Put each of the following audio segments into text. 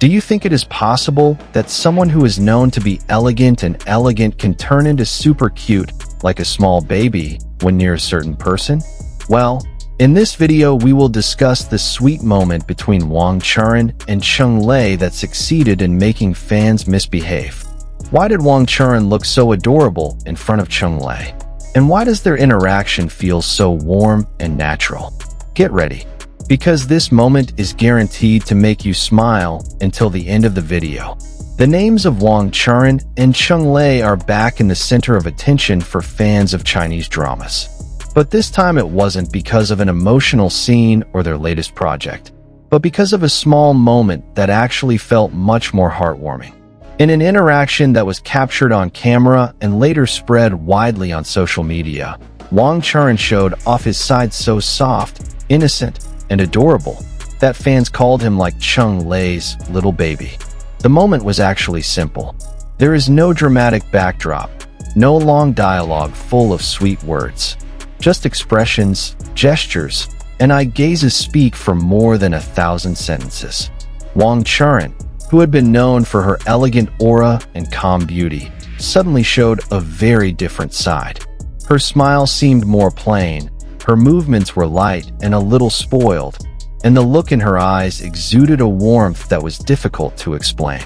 Do you think it is possible that someone who is known to be elegant and elegant can turn into super cute, like a small baby, when near a certain person? Well, in this video we will discuss the sweet moment between Wang Churan and Cheng Lei that succeeded in making fans misbehave. Why did Wang Churan look so adorable in front of Cheng Lei? And why does their interaction feel so warm and natural? Get ready, because this moment is guaranteed to make you smile until the end of the video. The names of Wang Churan and Cheng Lei are back in the center of attention for fans of Chinese dramas. But this time it wasn't because of an emotional scene or their latest project, but because of a small moment that actually felt much more heartwarming. In an interaction that was captured on camera and later spread widely on social media, Wang Churan showed off his side so soft, innocent, and adorable that fans called him like Cheng Lei's little baby. The moment was actually simple. There is no dramatic backdrop, no long dialogue full of sweet words. Just expressions, gestures, and eye gazes speak for more than 1,000 sentences. Wang Churan, who had been known for her elegant aura and calm beauty, suddenly showed a very different side. Her smile seemed more plain, her movements were light and a little spoiled, and the look in her eyes exuded a warmth that was difficult to explain.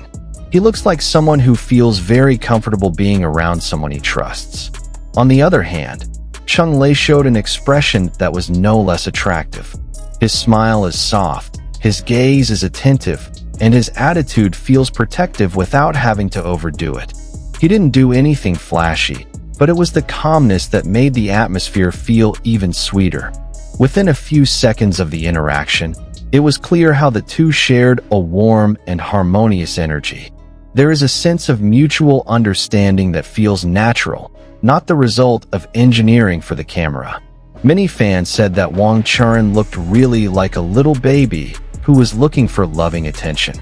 He looks like someone who feels very comfortable being around someone he trusts. On the other hand, Cheng Lei showed an expression that was no less attractive. His smile is soft, his gaze is attentive, and his attitude feels protective without having to overdo it. He didn't do anything flashy, but it was the calmness that made the atmosphere feel even sweeter. Within a few seconds of the interaction, it was clear how the two shared a warm and harmonious energy. There is a sense of mutual understanding that feels natural, not the result of engineering for the camera. Many fans said that Wang Churan looked really like a little baby who was looking for loving attention.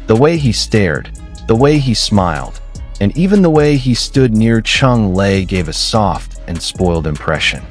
The way he stared, the way he smiled, and even the way he stood near Cheng Lei gave a soft and spoiled impression.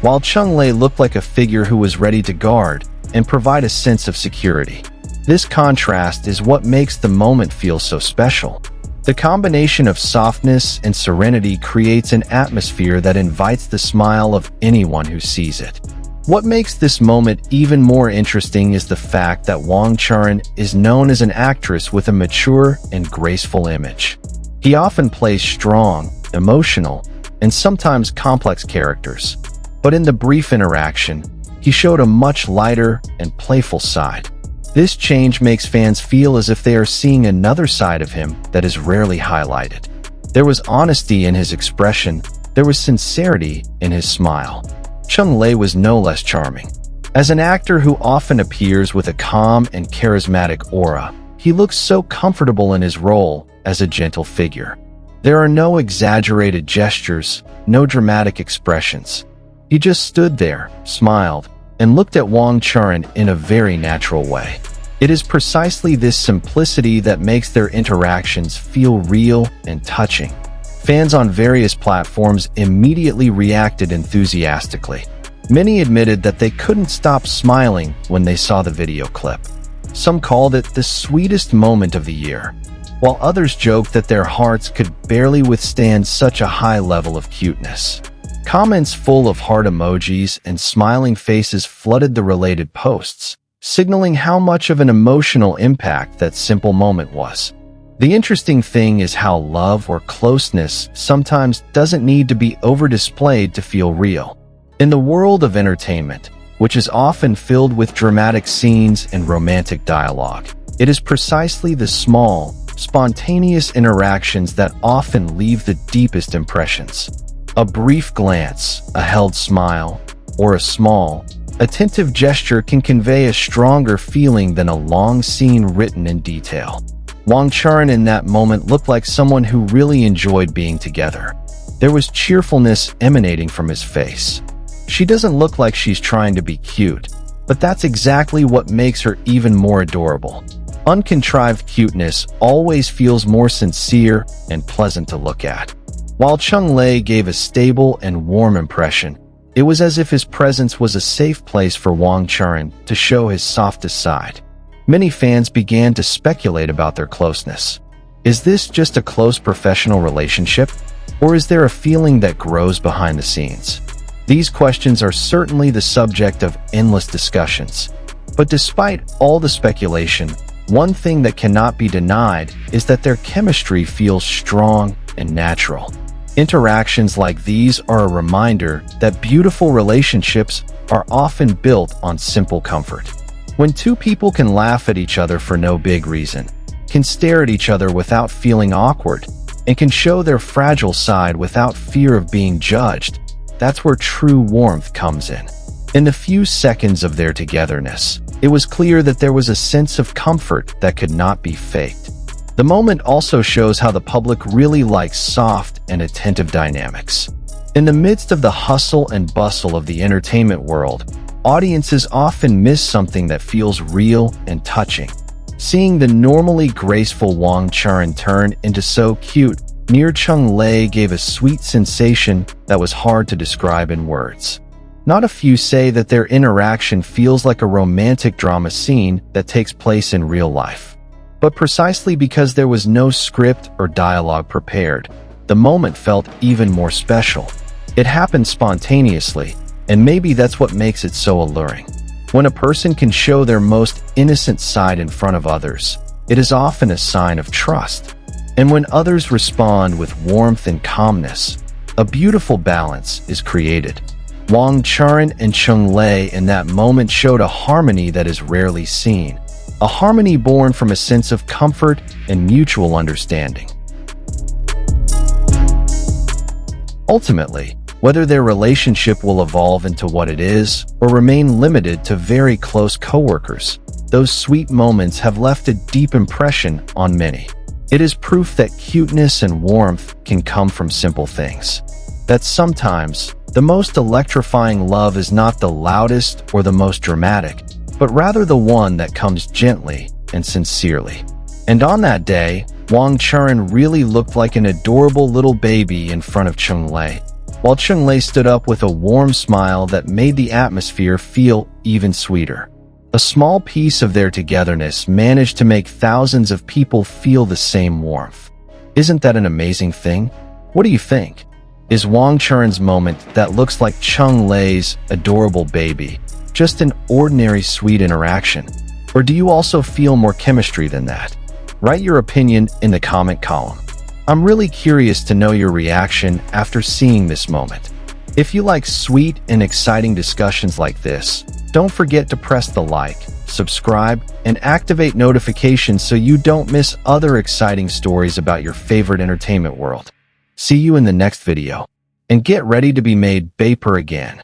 While Cheng Lei looked like a figure who was ready to guard and provide a sense of security. This contrast is what makes the moment feel so special. The combination of softness and serenity creates an atmosphere that invites the smile of anyone who sees it. What makes this moment even more interesting is the fact that Wang Churan is known as an actress with a mature and graceful image. He often plays strong, emotional, and sometimes complex characters. But in the brief interaction, he showed a much lighter and playful side. This change makes fans feel as if they are seeing another side of him that is rarely highlighted. There was honesty in his expression, there was sincerity in his smile. Cheng Lei was no less charming. As an actor who often appears with a calm and charismatic aura, he looks so comfortable in his role as a gentle figure. There are no exaggerated gestures, no dramatic expressions. He just stood there, smiled, and looked at Wang Churan in a very natural way. It is precisely this simplicity that makes their interactions feel real and touching. Fans on various platforms immediately reacted enthusiastically. Many admitted that they couldn't stop smiling when they saw the video clip. Some called it the sweetest moment of the year, while others joked that their hearts could barely withstand such a high level of cuteness. Comments full of heart emojis and smiling faces flooded the related posts, signaling how much of an emotional impact that simple moment was. The interesting thing is how love or closeness sometimes doesn't need to be over-displayed to feel real. In the world of entertainment, which is often filled with dramatic scenes and romantic dialogue, it is precisely the small, spontaneous interactions that often leave the deepest impressions. A brief glance, a held smile, or a small, attentive gesture can convey a stronger feeling than a long scene written in detail. Wang Churan in that moment looked like someone who really enjoyed being together. There was cheerfulness emanating from his face. She doesn't look like she's trying to be cute, but that's exactly what makes her even more adorable. Uncontrived cuteness always feels more sincere and pleasant to look at. While Cheng Lei gave a stable and warm impression, it was as if his presence was a safe place for Wang Churan to show his softest side. Many fans began to speculate about their closeness. Is this just a close professional relationship, or is there a feeling that grows behind the scenes? These questions are certainly the subject of endless discussions. But despite all the speculation, one thing that cannot be denied is that their chemistry feels strong and natural. Interactions like these are a reminder that beautiful relationships are often built on simple comfort. When two people can laugh at each other for no big reason, can stare at each other without feeling awkward, and can show their fragile side without fear of being judged, that's where true warmth comes in. In the few seconds of their togetherness, it was clear that there was a sense of comfort that could not be faked. The moment also shows how the public really likes soft and attentive dynamics. In the midst of the hustle and bustle of the entertainment world, audiences often miss something that feels real and touching. Seeing the normally graceful Wang Churan turn into so cute, near Cheng Lei gave a sweet sensation that was hard to describe in words. Not a few say that their interaction feels like a romantic drama scene that takes place in real life. But precisely because there was no script or dialogue prepared, the moment felt even more special. It happened spontaneously, and maybe that's what makes it so alluring. When a person can show their most innocent side in front of others, it is often a sign of trust. And when others respond with warmth and calmness, a beautiful balance is created. Wang Churan and Cheng Lei in that moment showed a harmony that is rarely seen. A harmony born from a sense of comfort and mutual understanding. Ultimately, whether their relationship will evolve into what it is or remain limited to very close coworkers, those sweet moments have left a deep impression on many. It is proof that cuteness and warmth can come from simple things. That sometimes, the most electrifying love is not the loudest or the most dramatic, but rather the one that comes gently and sincerely. And on that day, Wang Churan really looked like an adorable little baby in front of Cheng Lei, while Cheng Lei stood up with a warm smile that made the atmosphere feel even sweeter. A small piece of their togetherness managed to make thousands of people feel the same warmth. Isn't that an amazing thing? What do you think? Is Wang Churan's moment that looks like Cheng Lei's adorable baby just an ordinary sweet interaction? Or do you also feel more chemistry than that? Write your opinion in the comment column. I'm really curious to know your reaction after seeing this moment. If you like sweet and exciting discussions like this, don't forget to press the like, subscribe, and activate notifications so you don't miss other exciting stories about your favorite entertainment world. See you in the next video. And get ready to be made Baper again.